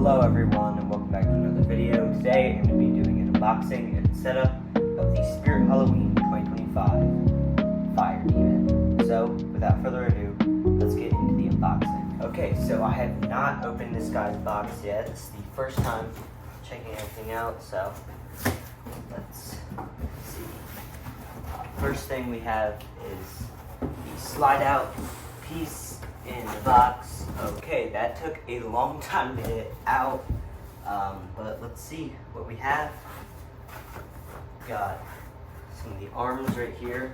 Hello everyone and welcome back to another video. Today I'm going to be doing an unboxing and setup of the Spirit Halloween 2025 Fire Demon. So without further ado, let's get into the unboxing. Okay, so I have not opened this guy's box yet. It's the first time checking everything out, so let's see. First thing we have is the slide out piece in the box. Okay, that took a long time to get out, but let's see what we have. Got some of the arms right here.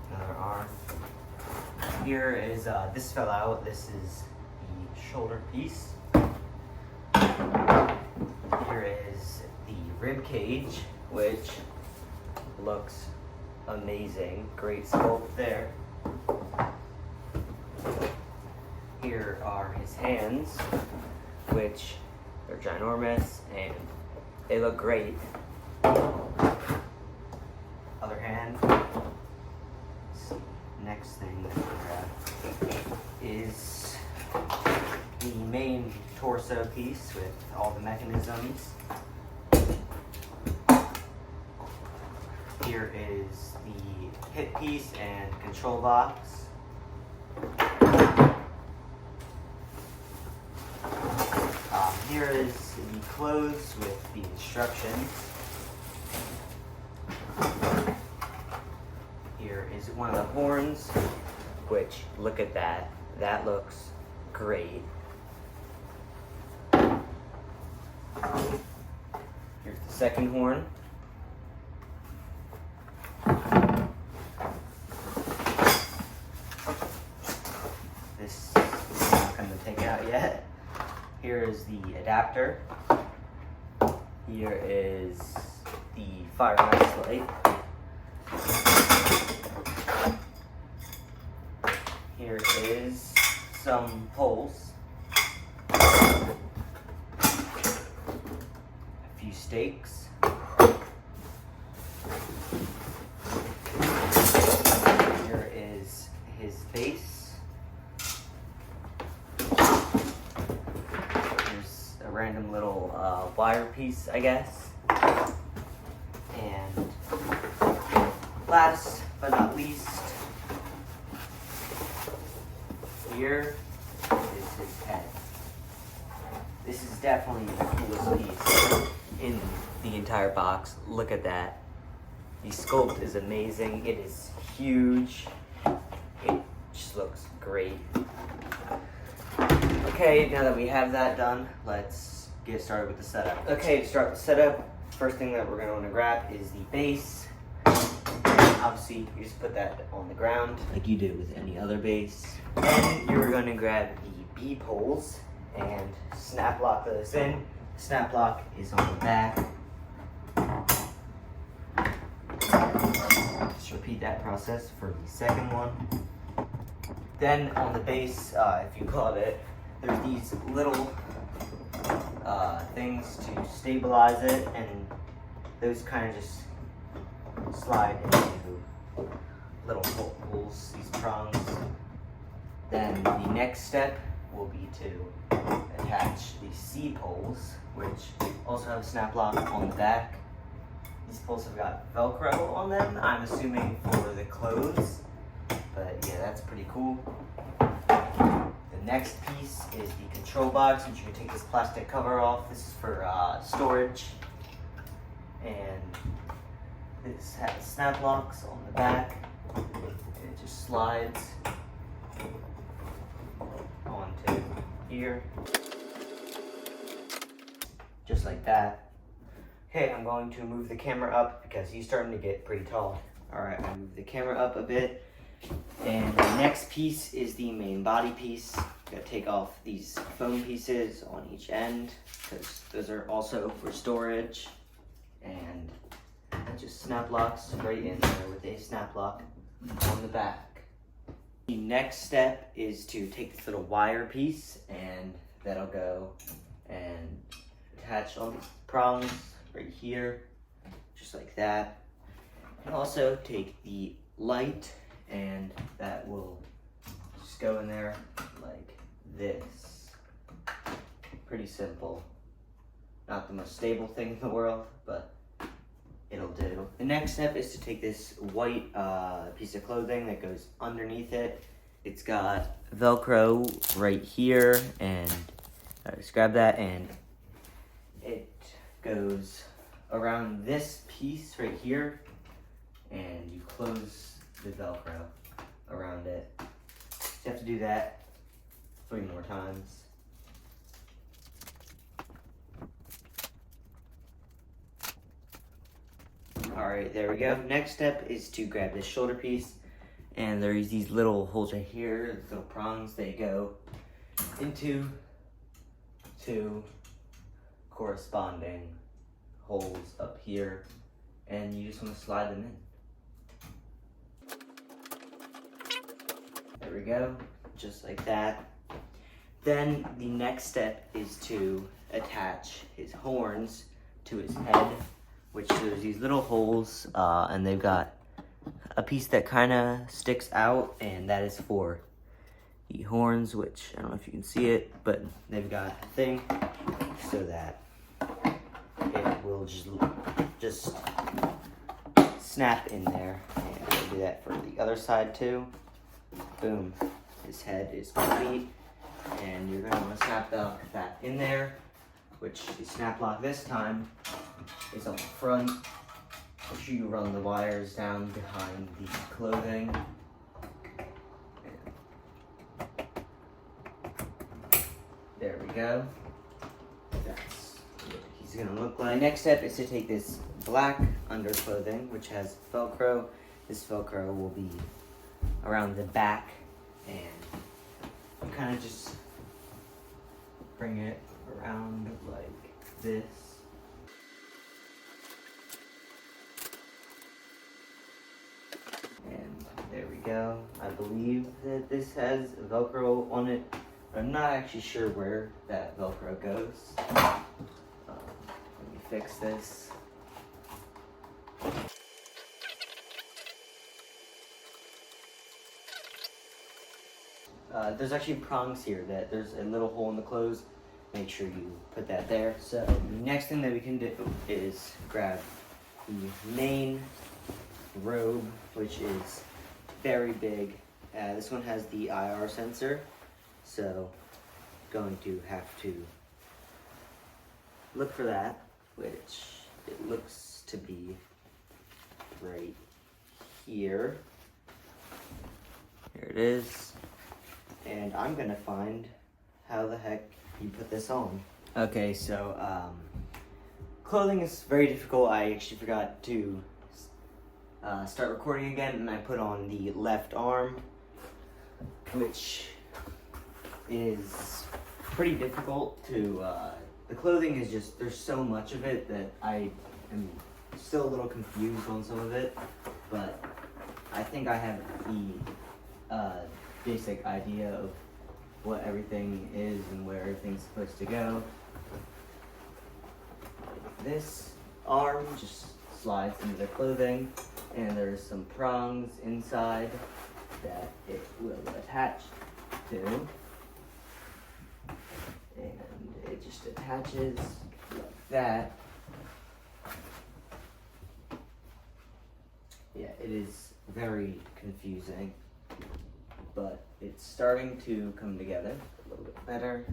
Another arm. Here is, this fell out. This is the shoulder piece. Here is the rib cage, which looks amazing. Great sculpt there. Here are his hands, which are ginormous and they look great. Other hand. Next thing that we grab is the main torso piece with all the mechanisms. Here is the hip piece and control box. Here is the clothes with the instructions. Here is one of the horns, which, look at that. That looks great. Here's the second horn. This is not going to take out yet. Here is the adapter. Here is the fire mask light. Here is some poles. A few stakes. Here is his base. Random little wire piece, I guess. And last but not least, here is his head. This is definitely the coolest piece in the entire box. Look at that. The sculpt is amazing. It is huge. It just looks great. Okay, now that we have that done, let's get started with the setup. Okay, to start the setup, first thing that we're going to want to grab is the base. Obviously, you just put that on the ground like you do with any other base. Then you're going to grab the B poles and snap lock those in. The snap lock is on the back. Just repeat that process for the second one. Then on the base, if you caught it, there's these little things to stabilize it, and those kind of just slide into little holes, these prongs. Then the next step will be to attach the C poles, which also have a snap lock on the back. These poles have got Velcro on them, I'm assuming for the clothes, but yeah, that's pretty cool. The next piece is the control box, which you can take this plastic cover off. This is for storage. And this has snap locks on the back. And it just slides onto here. Just like that. Okay, I'm going to move the camera up because he's starting to get pretty tall. Alright, I move the camera up a bit. And the next piece is the main body piece. Gotta take off these foam pieces on each end because those are also for storage. And that just snap locks right in there with a snap lock on the back. The next step is to take this little wire piece and that'll go and attach on these prongs right here, just like that. And also take the light and that will just go in there like this. pretty simple. Not the most stable thing in the world, but it'll do. The next step is to take this white piece of clothing that goes underneath it. It's got Velcro right here, and just grab that, and it goes around this piece right here, and you close the Velcro around it. You have to do that 3 more times. All right, there we go. Next step is to grab this shoulder piece, and there's these little holes right here, little prongs. They go into 2 corresponding holes up here, and you just want to slide them in. There we go, just like that. Then the next step is to attach his horns to his head, which there's these little holes, and they've got a piece that kind of sticks out, and that is for the horns, which I don't know if you can see it, but they've got a thing so that it will just snap in there. And we'll do that for the other side too. Boom, his head is complete, and you're gonna want to snap that in there, which the snap lock this time is on the front. Make sure you run the wires down behind the clothing. There we go. That's what he's gonna look like. Next step is to take this black underclothing, which has Velcro. This Velcro will be around the back, and you kind of just bring it around like this. And there we go. I believe that this has Velcro on it. I'm not actually sure where that Velcro goes. Let me fix this. There's actually prongs here that there's a little hole in the clothes. Make sure you put that there. So the next thing that we can do is grab the main robe, which is very big. This one has the IR sensor, so going to have to look for that, which it looks to be right here. Here it is. And I'm gonna find how the heck you put this on. Okay, so clothing is very difficult. I actually forgot to start recording again, and I put on the left arm, which is pretty difficult to, the clothing is just, there's so much of it that I am still a little confused on some of it, but I think I have the basic idea of what everything is and where everything's supposed to go. This arm just slides into the clothing, and there's some prongs inside that it will attach to, and it just attaches like that. Yeah, it is very confusing, but it's starting to come together a little bit better.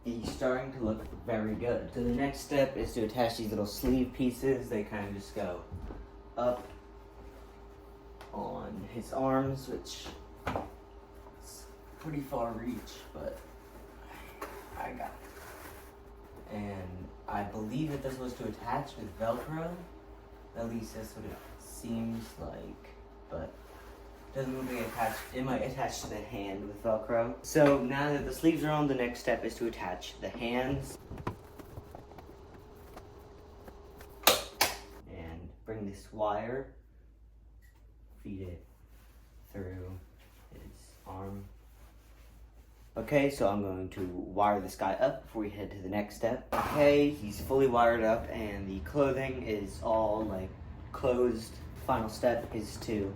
He's starting to look very good. So the next step is to attach these little sleeve pieces. They kind of just go up on his arms, which is pretty far reach, but I got it. And I believe that this was to attach with Velcro. At least that's what it seems like, but doesn't look like attached. It might attach to the hand with Velcro. So now that the sleeves are on, the next step is to attach the hands. And bring this wire, feed it through his arm. Okay, so I'm going to wire this guy up before we head to the next step. Okay, he's fully wired up and the clothing is all like closed. Final step is to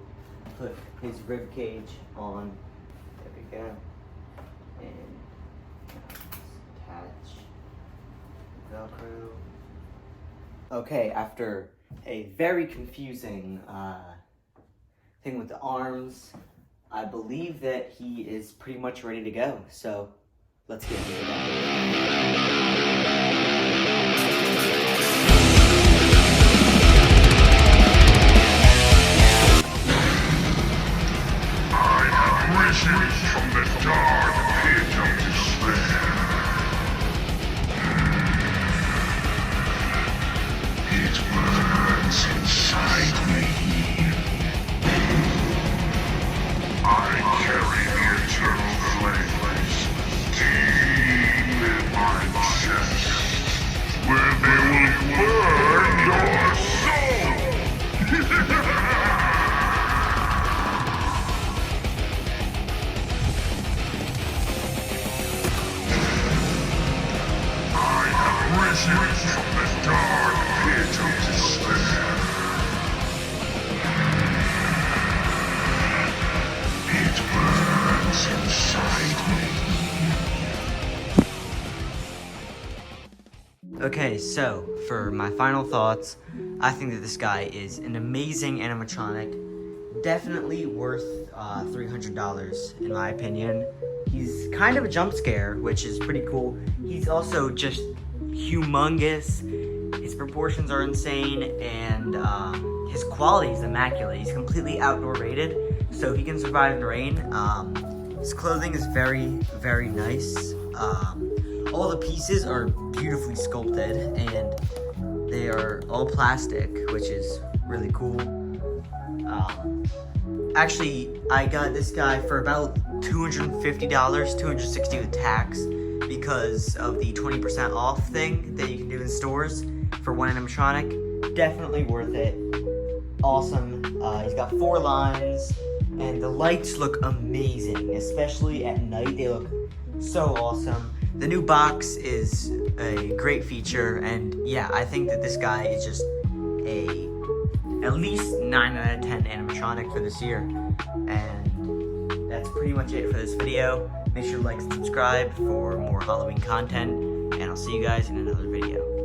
put his rib cage on. There we go. And attach crew. Okay, after a very confusing thing with the arms, I believe that he is pretty much ready to go. So let's get into it. From the dark pit of despair. It burns inside me. I carry the eternal flames deep in my chest, where they will burn your soul. Risen from the dark pit of despair. It burns inside me. Okay, so for my final thoughts, I think that this guy is an amazing animatronic. Definitely worth $300 in my opinion. He's kind of a jump scare, which is pretty cool. He's also just humongous. His proportions are insane, and his quality is immaculate. He's completely outdoor rated, so he can survive in rain. His clothing is very, very nice. All the pieces are beautifully sculpted, and they are all plastic, which is really cool. Actually, I got this guy for about $250, $260 with tax, because of the 20% off thing that you can do in stores for one animatronic. Definitely worth it. Awesome. He's got 4 lines, and the lights look amazing, especially at night. They look so awesome. The new box is a great feature, and yeah, I think that this guy is just at least 9 out of 10 animatronic for this year. And that's pretty much it for this video. Make sure to like and subscribe for more Halloween content, and I'll see you guys in another video.